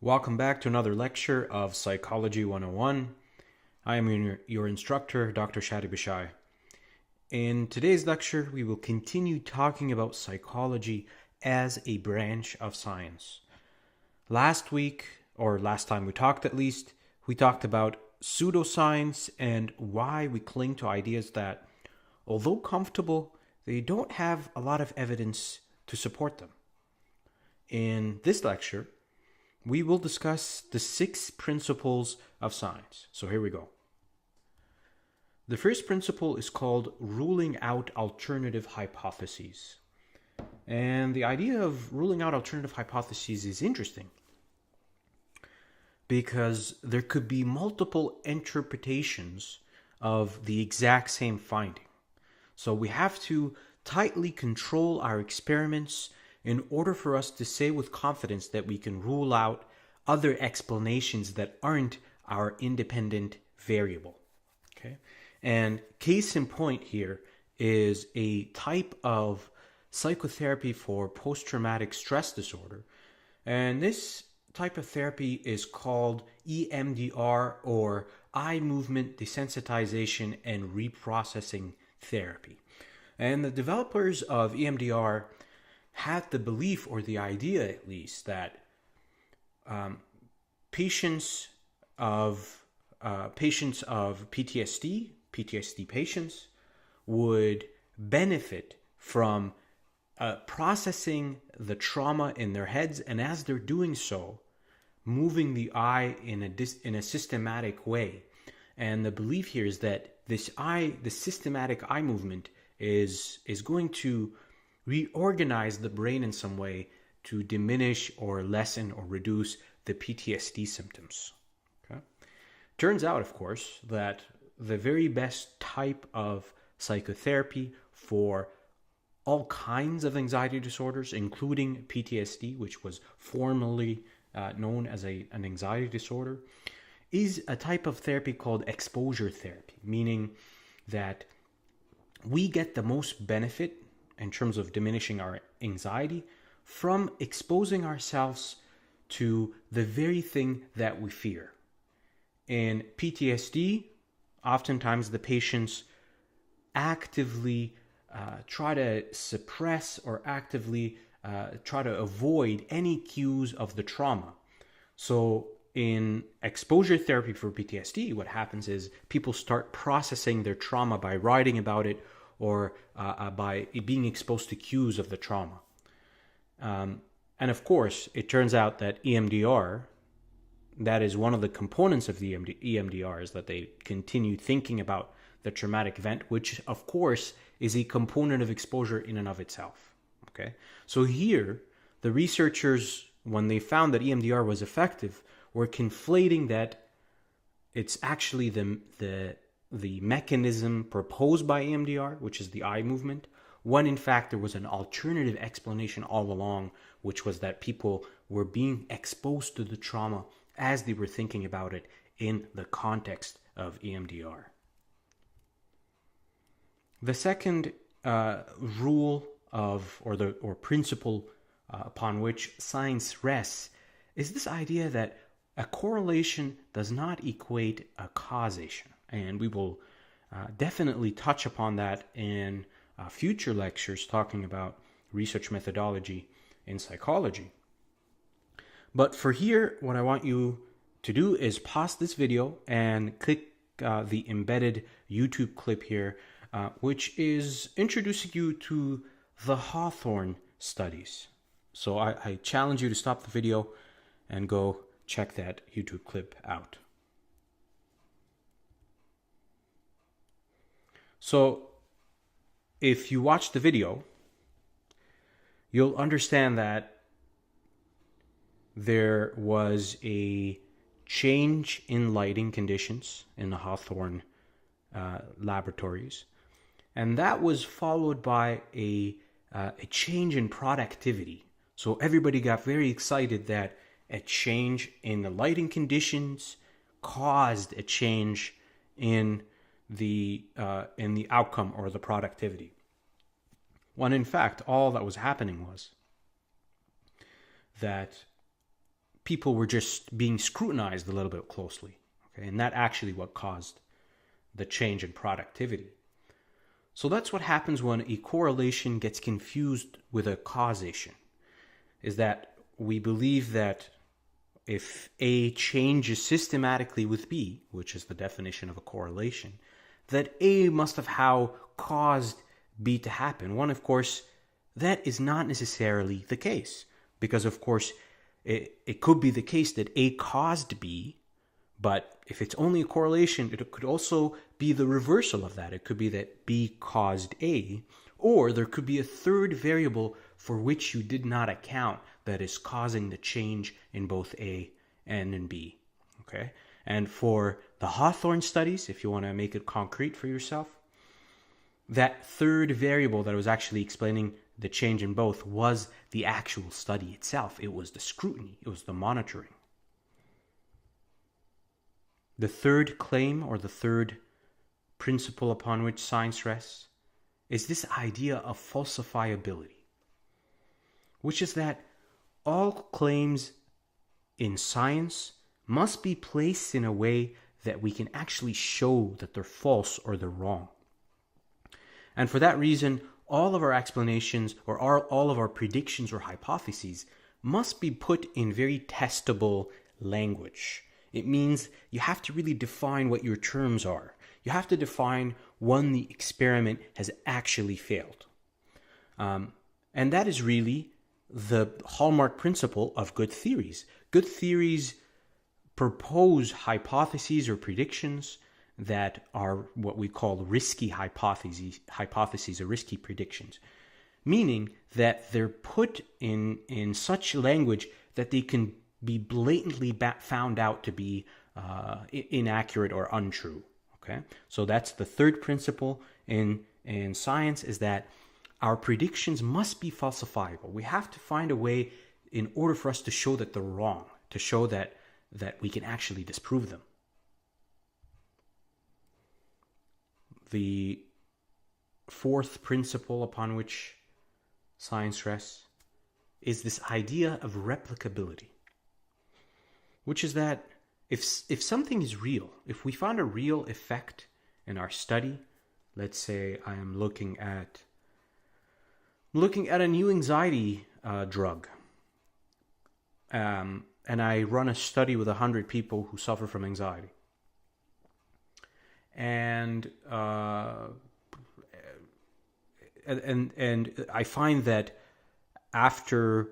Welcome back to another lecture of Psychology 101. I am your instructor, Dr. Shadi Bishai. In today's lecture, we will continue talking about psychology as a branch of science. Last week, or last time we talked at least, we talked about pseudoscience and why we cling to ideas that, although comfortable, they don't have a lot of evidence to support them. In this lecture, we will discuss the 6 principles of science. So here we go. The first principle is called ruling out alternative hypotheses. And the idea of ruling out alternative hypotheses is interesting because there could be multiple interpretations of the exact same finding. So we have to tightly control our experiments in order for us to say with confidence that we can rule out other explanations that aren't our independent variable. Okay? And case in point here is a type of psychotherapy for post-traumatic stress disorder. And this type of therapy is called EMDR, or eye movement desensitization and reprocessing therapy. And the developers of EMDR had the belief, or the idea at least, that patients of PTSD patients would benefit from processing the trauma in their heads, and as they're doing so, moving the eye in a systematic way. And the belief here is that the systematic eye movement is going to reorganize the brain in some way to diminish or lessen or reduce the PTSD symptoms. Okay? Turns out, of course, that the very best type of psychotherapy for all kinds of anxiety disorders, including PTSD, which was formerly known as an anxiety disorder, is a type of therapy called exposure therapy, meaning that we get the most benefit in terms of diminishing our anxiety from exposing ourselves to the very thing that we fear. In PTSD, oftentimes the patients actively try to suppress or actively try to avoid any cues of the trauma. So in exposure therapy for PTSD, what happens is people start processing their trauma by writing about it or by being exposed to cues of the trauma. And of course, it turns out that EMDR, that is one of the components of the EMDR, is that they continue thinking about the traumatic event, which of course is a component of exposure in and of itself. Okay, so here, the researchers, when they found that EMDR was effective, were conflating that it's actually the mechanism proposed by EMDR, which is the eye movement, when in fact there was an alternative explanation all along, which was that people were being exposed to the trauma as they were thinking about it in the context of EMDR. The second rule or principle upon which science rests is this idea that a correlation does not equate a causation. And we will definitely touch upon that in future lectures talking about research methodology in psychology. But for here, what I want you to do is pause this video and click the embedded YouTube clip here, which is introducing you to the Hawthorne studies. So I challenge you to stop the video and go check that YouTube clip out. So if you watch the video, you'll understand that there was a change in lighting conditions in the Hawthorne laboratories, and that was followed by a change in productivity. So everybody got very excited that a change in the lighting conditions caused a change in the outcome or the productivity. When in fact all that was happening was that people were just being scrutinized a little bit closely. Okay? And that actually what caused the change in productivity. So that's what happens when a correlation gets confused with a causation, is that we believe that if A changes systematically with B, which is the definition of a correlation, that A must have how caused B to happen. One, of course, that is not necessarily the case, because, of course, it could be the case that A caused B, but if it's only a correlation, it could also be the reversal of that. It could be that B caused A, or there could be a third variable for which you did not account that is causing the change in both A and in B. Okay? And for the Hawthorne studies, if you want to make it concrete for yourself, that third variable that was actually explaining the change in both was the actual study itself. It was the scrutiny. It was the monitoring. The third claim, or the third principle upon which science rests, is this idea of falsifiability, which is that all claims in science must be placed in a way that we can actually show that they're false or they're wrong. And for that reason, all of our explanations or all of our predictions or hypotheses must be put in very testable language. It means you have to really define what your terms are. You have to define when the experiment has actually failed. And that is really the hallmark principle of good theories. Good theories propose hypotheses or predictions that are what we call risky hypotheses or risky predictions, meaning that they're put in such language that they can be blatantly found out to be inaccurate or untrue. Okay, so that's the third principle in science, is that our predictions must be falsifiable. We have to find a way in order for us to show that they're wrong, to show that we can actually disprove them. The fourth principle upon which science rests is this idea of replicability, which is that if something is real, if we found a real effect in our study, let's say I am looking at a new anxiety drug, and I run a study with 100 people who suffer from anxiety. And I find that after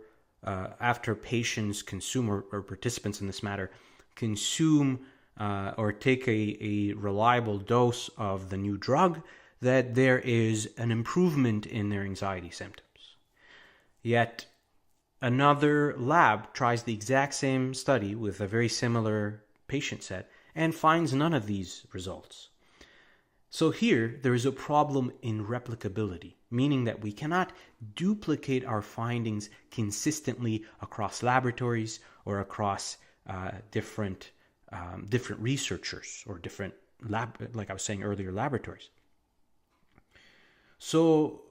patients consume, or participants in this matter consume or take a reliable dose of the new drug, that there is an improvement in their anxiety symptoms. Yet another lab tries the exact same study with a very similar patient set and finds none of these results. So here, there is a problem in replicability, meaning that we cannot duplicate our findings consistently across laboratories or across different researchers or different like I was saying earlier, laboratories. So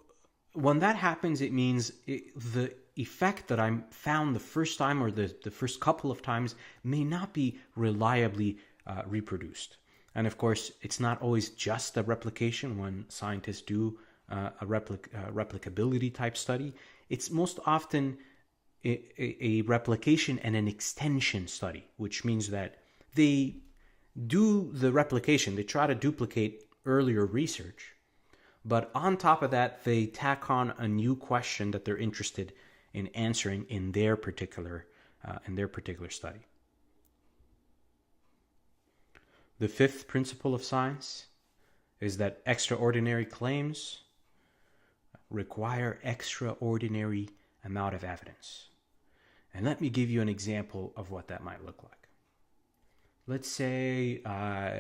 when that happens, it means the effect that I found the first time or the first couple of times may not be reliably reproduced. And of course, it's not always just a replication when scientists do a replicability type study. It's most often a replication and an extension study, which means that they do the replication, they try to duplicate earlier research, but on top of that, they tack on a new question that they're interested in answering in their particular study. The fifth principle of science is that extraordinary claims require extraordinary amount of evidence. And let me give you an example of what that might look like. Let's say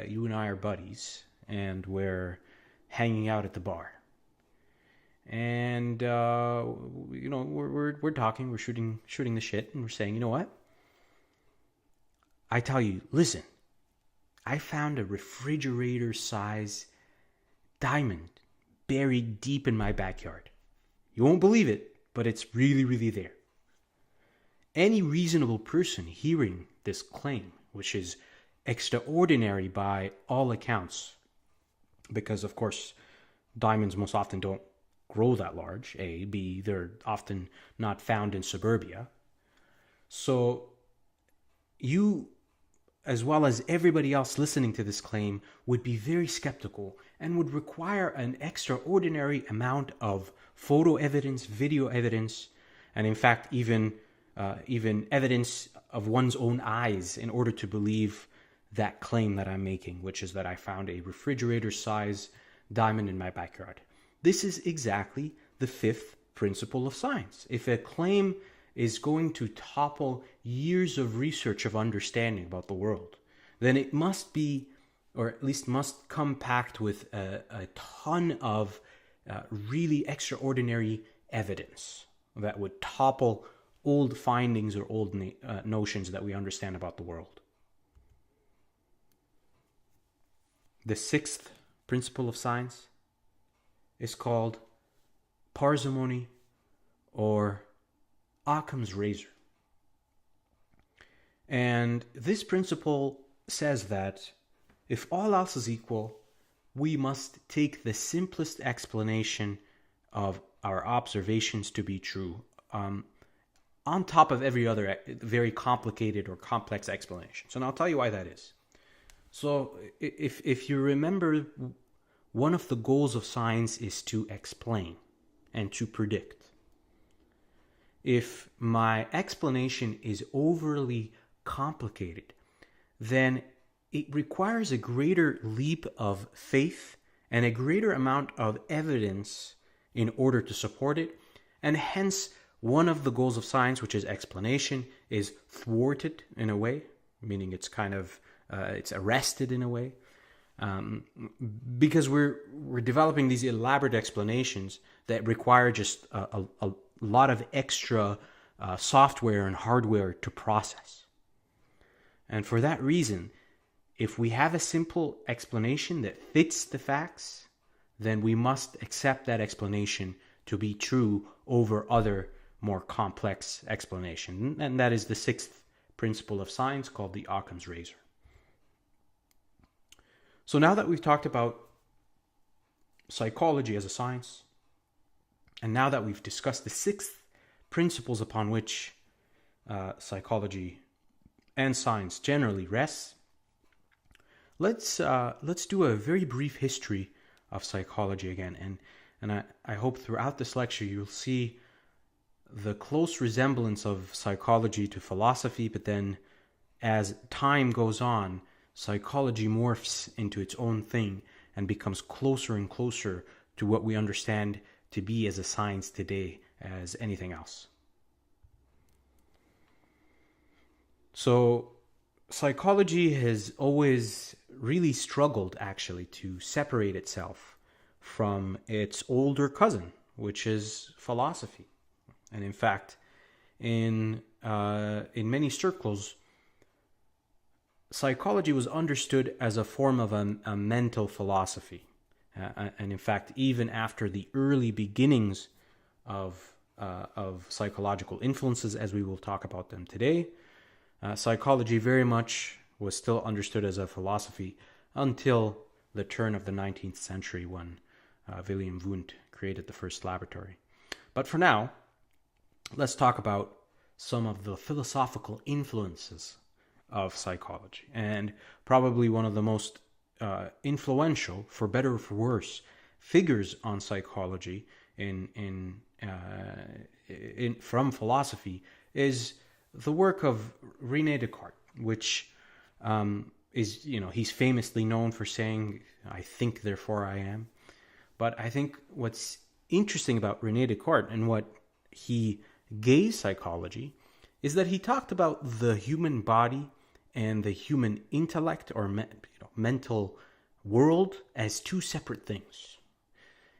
you and I are buddies and we're hanging out at the bar. And we're talking, we're shooting the shit, and we're saying, you know what? I tell you, listen, I found a refrigerator-size diamond buried deep in my backyard. You won't believe it, but it's really, really there. any reasonable person hearing this claim, which is extraordinary by all accounts, because of course diamonds most often don't grow that large, A. B. They're often not found in suburbia. So you, as well as everybody else listening to this claim, would be very skeptical and would require an extraordinary amount of photo evidence, video evidence, and in fact even evidence of one's own eyes in order to believe that claim that I'm making, which is that I found a refrigerator-size diamond in my backyard. This is exactly the fifth principle of science. If a claim is going to topple years of research of understanding about the world, then it must be, or at least must come packed with a ton of really extraordinary evidence that would topple old findings or old notions that we understand about the world. The sixth principle of science is called parsimony, or Occam's razor. And this principle says that if all else is equal, we must take the simplest explanation of our observations to be true, on top of every other very complicated or complex explanation. So now I'll tell you why that is. So if you remember, one of the goals of science is to explain and to predict. If my explanation is overly complicated, then it requires a greater leap of faith and a greater amount of evidence in order to support it. And hence, one of the goals of science, which is explanation, is thwarted in a way, meaning it's kind of it's arrested in a way, because we're developing these elaborate explanations that require just a lot of extra software and hardware to process. And for that reason, if we have a simple explanation that fits the facts, then we must accept that explanation to be true over other more complex explanation. And that is the sixth principle of science, called the Occam's razor. So now that we've talked about psychology as a science, and now that we've discussed the sixth principles upon which psychology and science generally rests, let's do a very brief history of psychology again. And I hope throughout this lecture you'll see the close resemblance of psychology to philosophy, but then as time goes on, psychology morphs into its own thing and becomes closer and closer to what we understand to be as a science today as anything else. So psychology has always really struggled, actually, to separate itself from its older cousin, which is philosophy. And in fact, in many circles, psychology was understood as a form of a mental philosophy. And in fact, even after the early beginnings of psychological influences, as we will talk about them today, psychology very much was still understood as a philosophy until the turn of the 19th century, when Wilhelm Wundt created the first laboratory. But for now, let's talk about some of the philosophical influences of psychology. And probably one of the most influential, for better or for worse, figures on psychology from philosophy is the work of René Descartes, which is, he's famously known for saying, "I think, therefore I am." But I think what's interesting about René Descartes and what he gave psychology is that he talked about the human body and the human intellect, or mental world, as two separate things.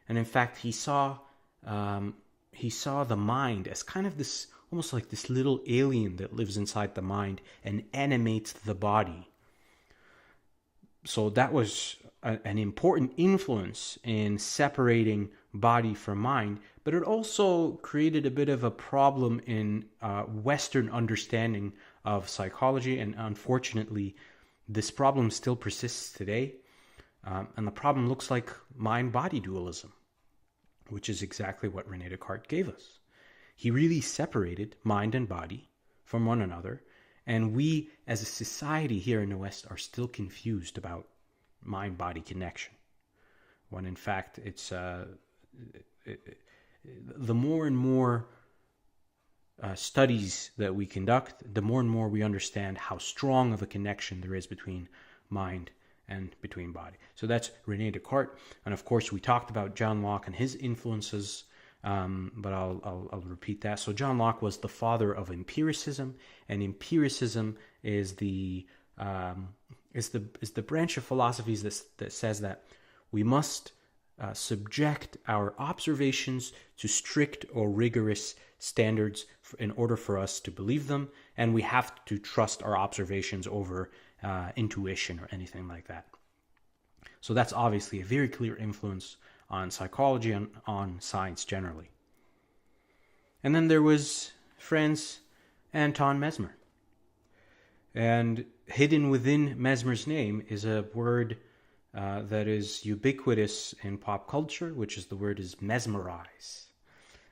And in fact, he saw the mind as kind of this, almost like this little alien that lives inside the mind and animates the body. So that was an important influence in separating body from mind, but it also created a bit of a problem in Western understanding of psychology, and unfortunately, this problem still persists today. And the problem looks like mind-body dualism, which is exactly what René Descartes gave us. He really separated mind and body from one another, and we as a society here in the West are still confused about mind-body connection, when in fact it's the more and more studies that we conduct, the more and more we understand how strong of a connection there is between mind and between body. So that's René Descartes, and of course we talked about John Locke and his influences, but I'll repeat that. So John Locke was the father of empiricism, and empiricism is the branch of philosophies that says that we must subject our observations to strict or rigorous standards in order for us to believe them, and we have to trust our observations over intuition or anything like that. So that's obviously a very clear influence on psychology and on science generally. And then there was Franz Anton Mesmer. And hidden within Mesmer's name is a word that is ubiquitous in pop culture, which is the word is mesmerize.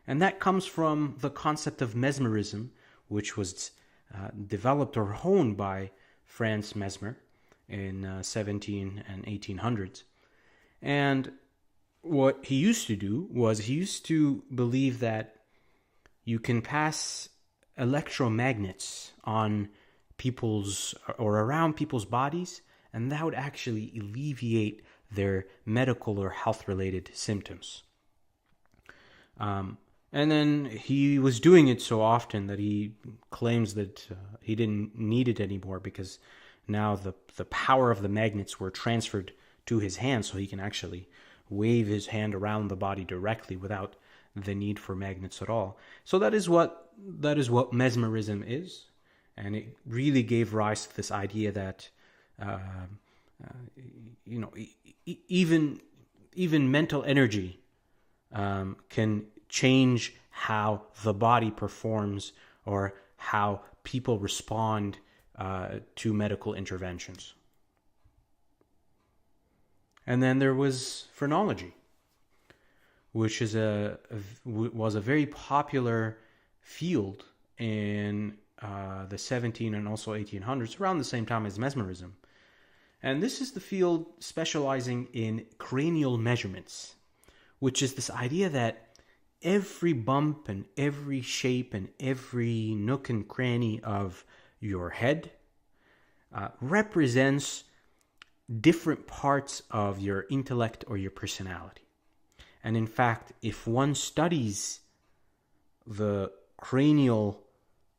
And that comes from the concept of mesmerism, which was developed or honed by Franz Mesmer in 17 and 1800s. And what he used to do was he used to believe that you can pass electromagnets on people's or around people's bodies, and that would actually alleviate their medical or health-related symptoms. And then he was doing it so often that he claims that he didn't need it anymore, because now the power of the magnets were transferred to his hand, so he can actually wave his hand around the body directly without the need for magnets at all. So that is what mesmerism is, and it really gave rise to this idea that even mental energy can change how the body performs or how people respond to medical interventions. And then there was phrenology, which was a very popular field in the 17 and also 1800s, around the same time as mesmerism. And this is the field specializing in cranial measurements, which is this idea that every bump and every shape and every nook and cranny of your head represents different parts of your intellect or your personality. And in fact, if one studies the cranial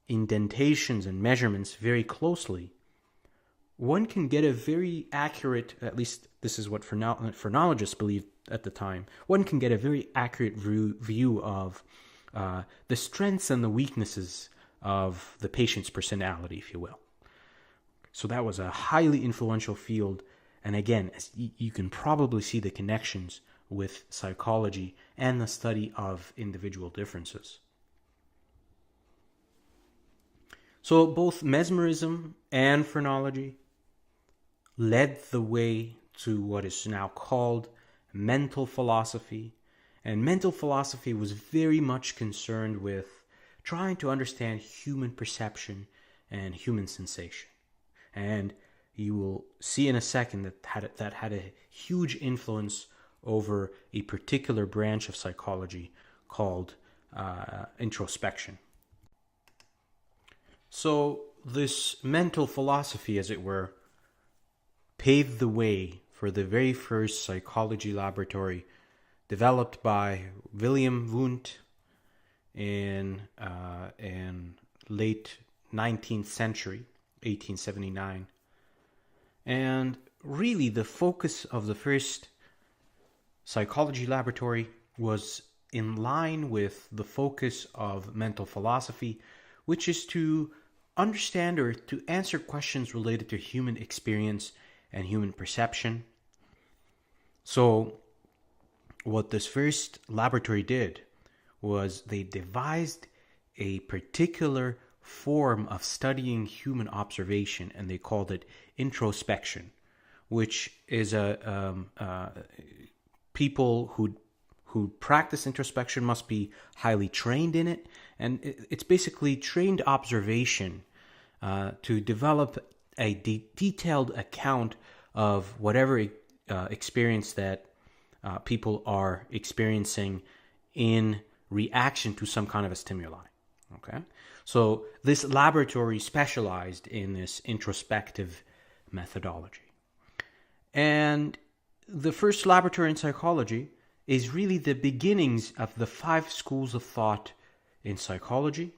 indentations and measurements very closely, one can get a very accurate, at least this is what phrenologists believed at the time, one can get a very accurate view of the strengths and the weaknesses of the patient's personality, if you will. So that was a highly influential field, and again, as you can probably see the connections with psychology and the study of individual differences. So both mesmerism and phrenology led the way to what is now called mental philosophy. And mental philosophy was very much concerned with trying to understand human perception and human sensation. And you will see in a second that had a huge influence over a particular branch of psychology called introspection. So this mental philosophy, as it were, paved the way for the very first psychology laboratory developed by Wilhelm Wundt in late 19th century, 1879. And really the focus of the first psychology laboratory was in line with the focus of mental philosophy, which is to understand or to answer questions related to human experience and human perception. So what this first laboratory did was they devised a particular form of studying human observation, and they called it introspection, which is people who practice introspection must be highly trained in it, and it's basically trained observation to develop a detailed account of whatever experience that people are experiencing in reaction to some kind of a stimuli. Okay, so this laboratory specialized in this introspective methodology. And the first laboratory in psychology is really the beginnings of the 5 schools of thought in psychology.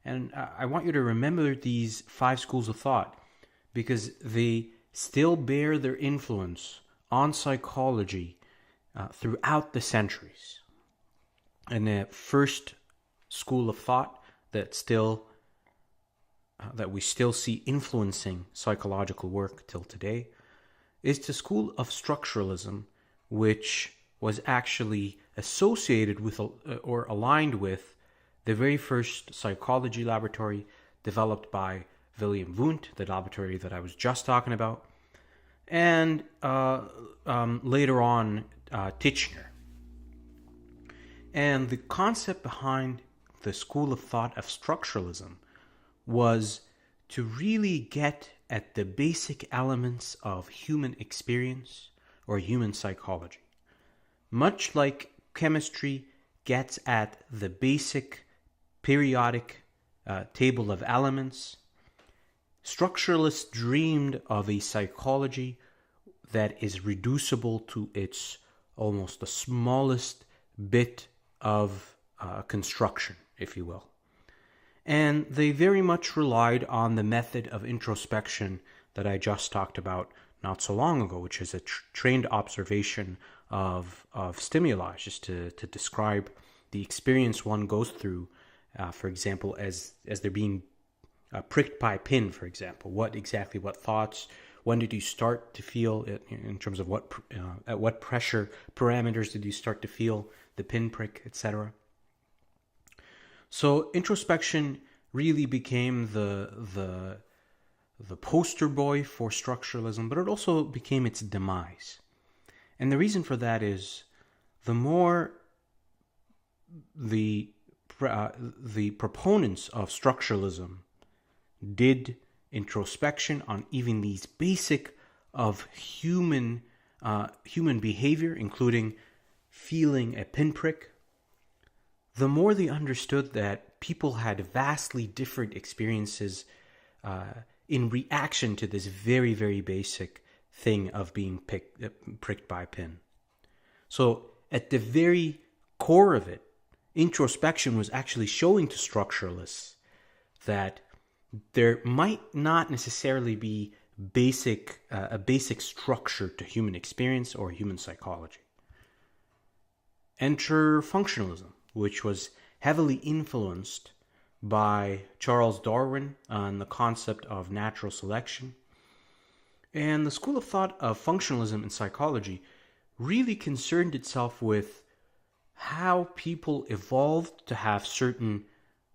And I want you to remember these 5 schools of thought because they still bear their influence on psychology throughout the centuries. And the first school of thought that we still see influencing psychological work till today is the school of structuralism, which was actually associated with or aligned with the very first psychology laboratory developed by Wilhelm Wundt, the laboratory that I was just talking about, and later on Titchener. And the concept behind the school of thought of structuralism was to really get at the basic elements of human experience or human psychology. Much like chemistry gets at the basic periodic table of elements, structuralists dreamed of a psychology that is reducible to its almost the smallest bit of construction, if you will. And they very much relied on the method of introspection that I just talked about not so long ago, which is a trained observation of stimuli, just to describe the experience one goes through, for example, as they're being pricked by a pin, for example. What thoughts, when did you start to feel it in terms of at what pressure parameters did you start to feel the pinprick, etc. So introspection really became the poster boy for structuralism, but it also became its demise. And the reason for that is the more the proponents of structuralism did introspection on even these basic of human behavior, including feeling a pinprick, the more they understood that people had vastly different experiences in reaction to this very, very basic thing of being pricked by a pin. So at the very core of it, introspection was actually showing to structuralists that there might not necessarily be a basic structure to human experience or human psychology. Enter functionalism, which was heavily influenced by Charles Darwin on the concept of natural selection. And the school of thought of functionalism in psychology really concerned itself with how people evolved to have certain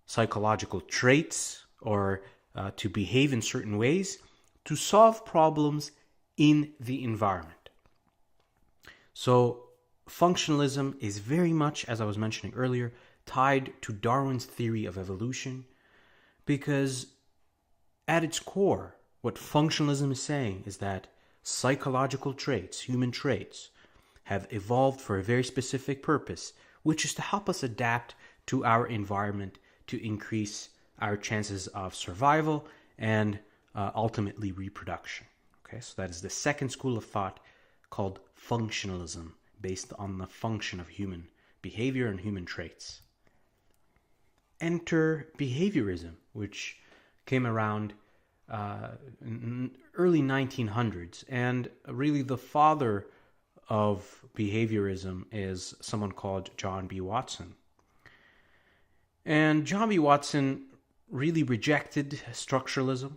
psychological traits or to behave in certain ways to solve problems in the environment. So functionalism is very much, as I was mentioning earlier, tied to Darwin's theory of evolution, because at its core, what functionalism is saying is that psychological traits, human traits, have evolved for a very specific purpose, which is to help us adapt to our environment to increase our chances of survival and ultimately reproduction. Okay, so that is the second school of thought called functionalism, based on the function of human behavior and human traits. Enter behaviorism, which came around in early 1900s, and really the father of behaviorism is someone called John B. Watson. And John B. Watson really rejected structuralism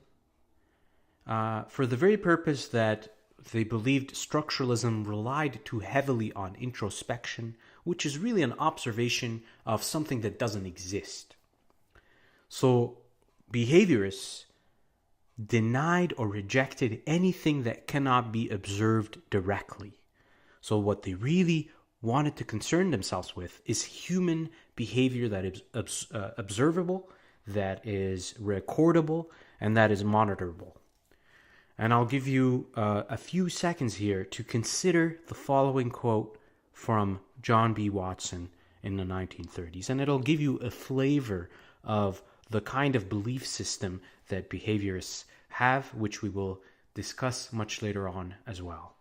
for the very purpose that they believed structuralism relied too heavily on introspection, which is really an observation of something that doesn't exist. So behaviorists denied or rejected anything that cannot be observed directly. So what they really wanted to concern themselves with is human behavior that is observable, that is recordable, and that is monitorable. And I'll give you a few seconds here to consider the following quote from John B. Watson in the 1930s, and it'll give you a flavor of the kind of belief system that behaviorists have, which we will discuss much later on as well.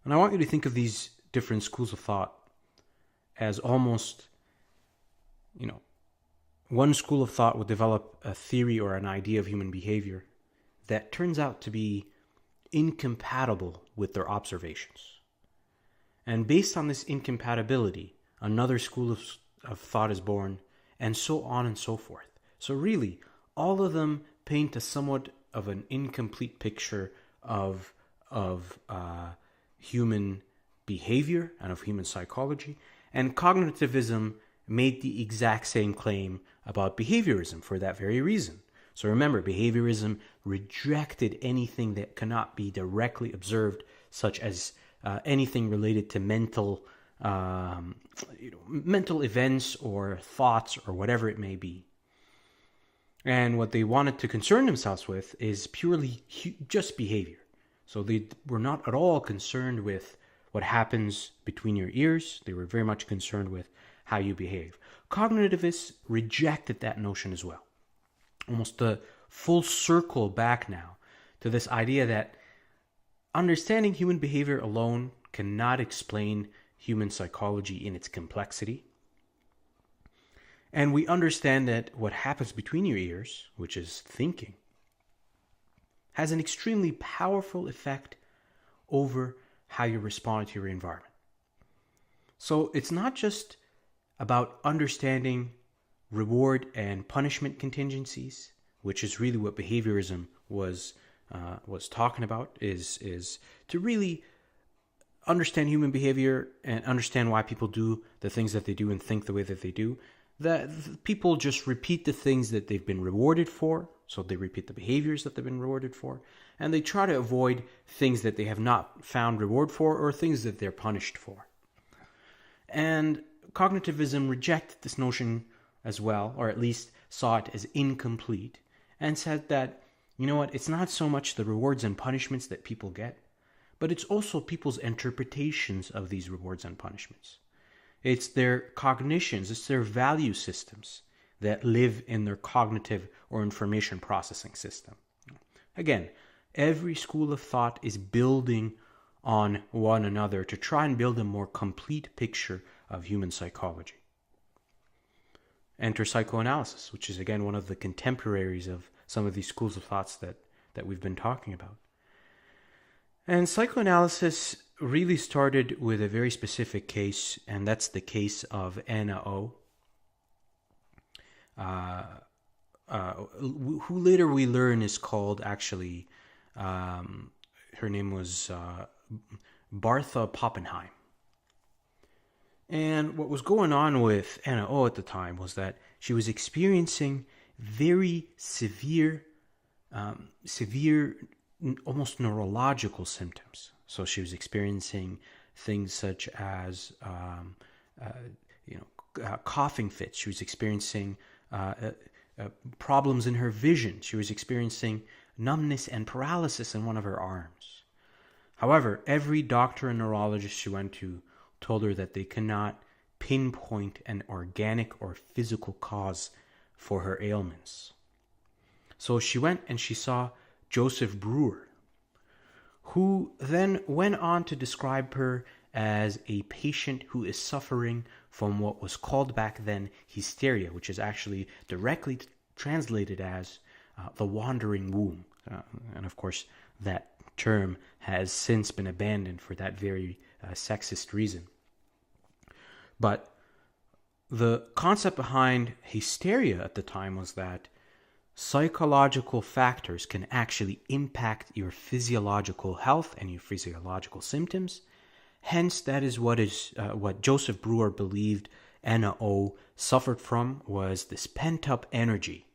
And I want you to think of these different schools of thought as almost, one school of thought would develop a theory or an idea of human behavior that turns out to be incompatible with their observations. And based on this incompatibility, another school of thought is born, and so on and so forth. So really, all of them paint a somewhat of an incomplete picture of human behavior and of human psychology. And cognitivism made the exact same claim about behaviorism for that very reason. So remember, behaviorism rejected anything that cannot be directly observed, such as anything related to mental events or thoughts or whatever it may be. And what they wanted to concern themselves with is purely just behavior. So they were not at all concerned with what happens between your ears. They were very much concerned with how you behave. Cognitivists rejected that notion as well. Almost a full circle back now to this idea that understanding human behavior alone cannot explain human psychology in its complexity. And we understand that what happens between your ears, which is thinking, has an extremely powerful effect over how you respond to your environment. So it's not just about understanding reward and punishment contingencies, which is really what behaviorism was talking about, is to really understand human behavior and understand why people do the things that they do and think the way that they do. That people just repeat the things that they've been rewarded for, so they repeat the behaviors that they've been rewarded for, and they try to avoid things that they have not found reward for or things that they're punished for. And cognitivism rejected this notion as well, or at least saw it as incomplete, and said that, it's not so much the rewards and punishments that people get, but it's also people's interpretations of these rewards and punishments. It's their cognitions, it's their value systems that live in their cognitive or information processing system. Again, every school of thought is building on one another to try and build a more complete picture of human psychology. Enter psychoanalysis, which is again one of the contemporaries of some of these schools of thoughts that we've been talking about. And psychoanalysis really started with a very specific case, and that's the case of Anna O, who later we learn is called actually, her name was Bartha Poppenheim. And what was going on with Anna O at the time was that she was experiencing very severe, almost neurological symptoms. So she was experiencing things such as, coughing fits. She was experiencing problems in her vision. She was experiencing numbness and paralysis in one of her arms. However, every doctor and neurologist she went to told her that they cannot pinpoint an organic or physical cause for her ailments. So she went and she saw Joseph Breuer, who then went on to describe her as a patient who is suffering from what was called back then hysteria, which is actually directly translated as the wandering womb. And of course, that term has since been abandoned for that very sexist reason. But the concept behind hysteria at the time was that psychological factors can actually impact your physiological health and your physiological symptoms. Hence, that is what Joseph Breuer believed Anna O suffered from, was this pent-up energy.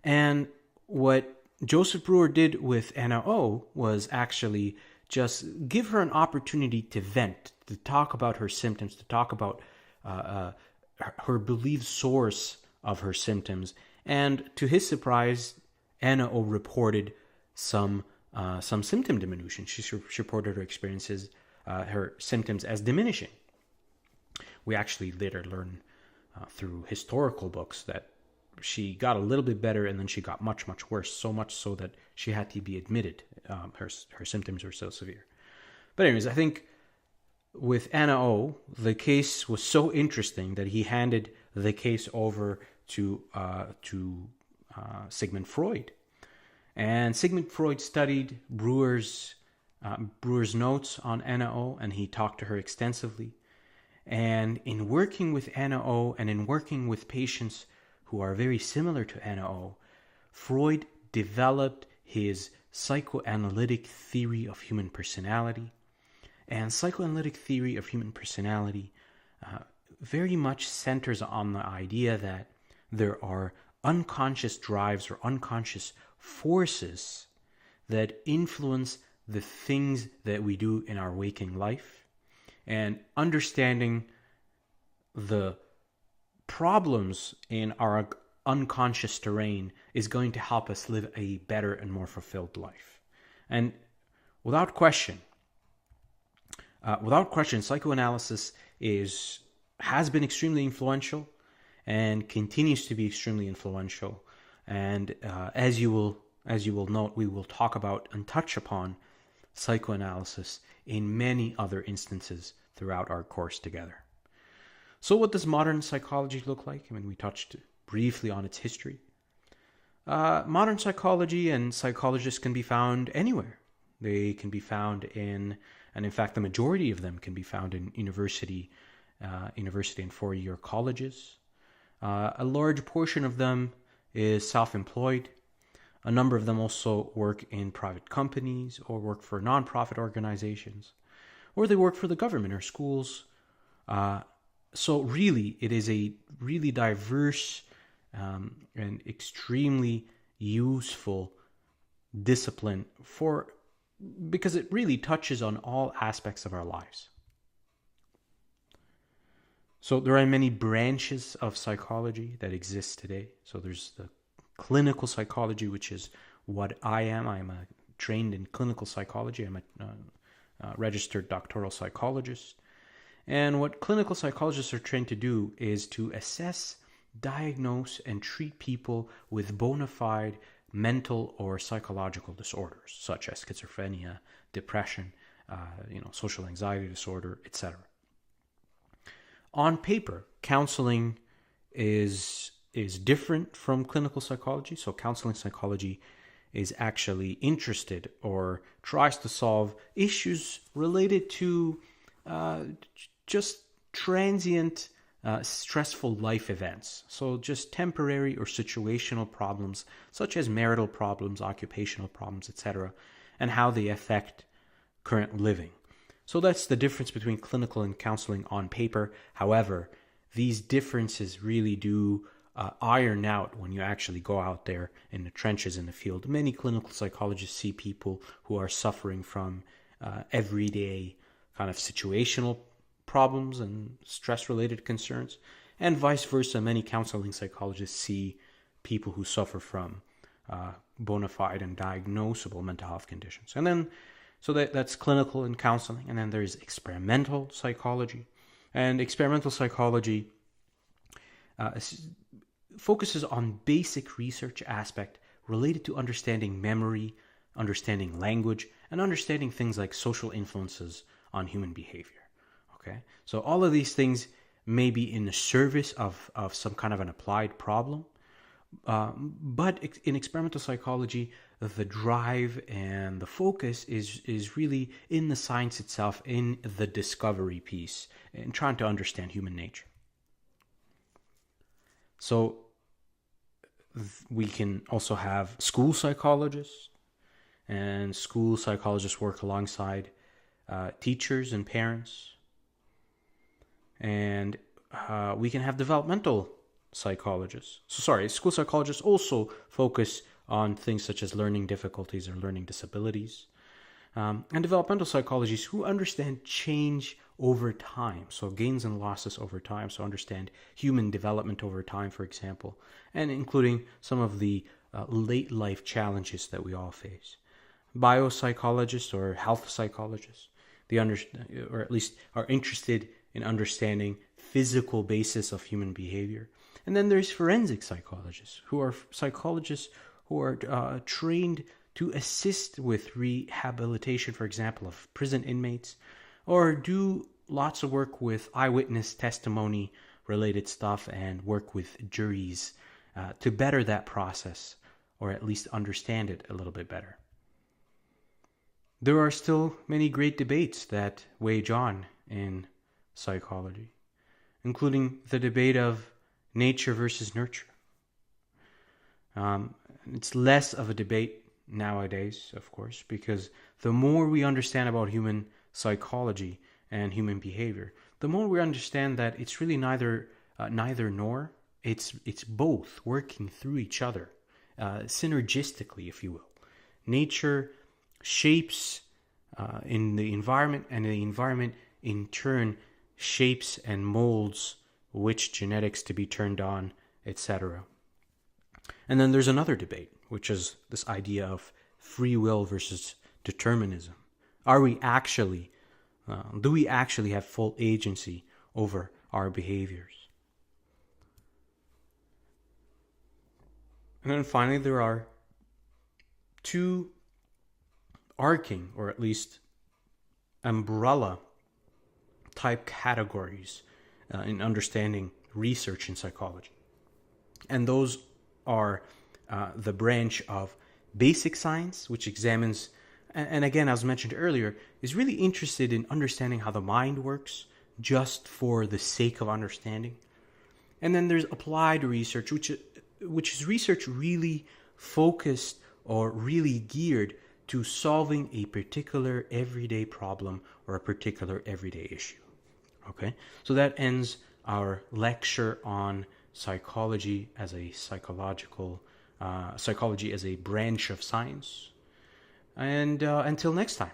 And what Joseph Breuer did with Anna O was actually just give her an opportunity to vent, to talk about her symptoms, to talk about her believed source of her symptoms. And to his surprise, Anna O reported some symptom diminution. She reported her experiences, her symptoms as diminishing. We actually later learn through historical books that she got a little bit better and then she got much, much worse, so much so that she had to be admitted. Her symptoms were so severe. But anyways, I think with Anna O, the case was so interesting that he handed the case over to Sigmund Freud. And Sigmund Freud studied Breuer's notes on Anna O, and he talked to her extensively. And in working with Anna O and in working with patients who are very similar to Anna O, Freud developed his psychoanalytic theory of human personality. And psychoanalytic theory of human personality very much centers on the idea that there are unconscious drives or unconscious forces that influence the things that we do in our waking life. And understanding the problems in our unconscious terrain is going to help us live a better and more fulfilled life. And without question, psychoanalysis has been extremely influential and continues to be extremely influential. And as you will note, we will talk about and touch upon psychoanalysis in many other instances throughout our course together. So what does modern psychology look like? I mean, we touched briefly on its history. Modern psychology and psychologists can be found anywhere. They can be found and in fact, the majority of them can be found in university and four-year colleges. A large portion of them is self-employed. A number of them also work in private companies or work for nonprofit organizations, or they work for the government or schools. So really, it is a really diverse and extremely useful discipline because it really touches on all aspects of our lives. So there are many branches of psychology that exist today. So there's the clinical psychology, which is what I am. I am trained in clinical psychology. I'm a registered doctoral psychologist. And what clinical psychologists are trained to do is to assess, diagnose, and treat people with bona fide mental or psychological disorders, such as schizophrenia, depression, social anxiety disorder, etc. On paper, counseling is different from clinical psychology. So counseling psychology is actually interested or tries to solve issues related to just transient stressful life events. So just temporary or situational problems such as marital problems, occupational problems, etc., and how they affect current living. So that's the difference between clinical and counseling on paper. However, these differences really do iron out when you actually go out there in the trenches in the field. Many clinical psychologists see people who are suffering from everyday kind of situational problems and stress-related concerns, and vice versa. Many counseling psychologists see people who suffer from bona fide and diagnosable mental health conditions. And then, so that's clinical and counseling. And then there's experimental psychology. And experimental psychology focuses on basic research aspect related to understanding memory, understanding language, and understanding things like social influences on human behavior. Okay, so all of these things may be in the service of some kind of an applied problem, but in experimental psychology, the drive and the focus is really in the science itself, in the discovery piece, and trying to understand human nature. So We can also have school psychologists, and school psychologists work alongside teachers and parents. And we can have developmental psychologists. School psychologists also focus on things such as learning difficulties or learning disabilities. And developmental psychologists who understand change over time, so gains and losses over time, so understand human development over time, for example, and including some of the late life challenges that we all face. Biopsychologists or health psychologists, they understand, or at least are interested in understanding physical basis of human behavior. And then there's forensic psychologists, who are psychologists who are trained to assist with rehabilitation, for example, of prison inmates, or do lots of work with eyewitness testimony related stuff and work with juries to better that process, or at least understand it a little bit better. There are still many great debates that wage on in psychology, including the debate of nature versus nurture. It's less of a debate nowadays, of course, because the more we understand about human psychology and human behavior, the more we understand that it's really neither nor. It's both working through each other, synergistically, if you will. Nature shapes in the environment, and the environment in turn shapes and molds which genetics to be turned on, etc. And then there's another debate, which is this idea of free will versus determinism. Do we actually have full agency over our behaviors? And then finally, there are two arcing, or at least umbrella type categories in understanding research in psychology. And those are the branch of basic science, which examines, and again, as mentioned earlier, is really interested in understanding how the mind works just for the sake of understanding. And then there's applied research, which is research really focused or really geared to solving a particular everyday problem or a particular everyday issue. Okay, so that ends our lecture on psychology as a psychology as a branch of science. And until next time.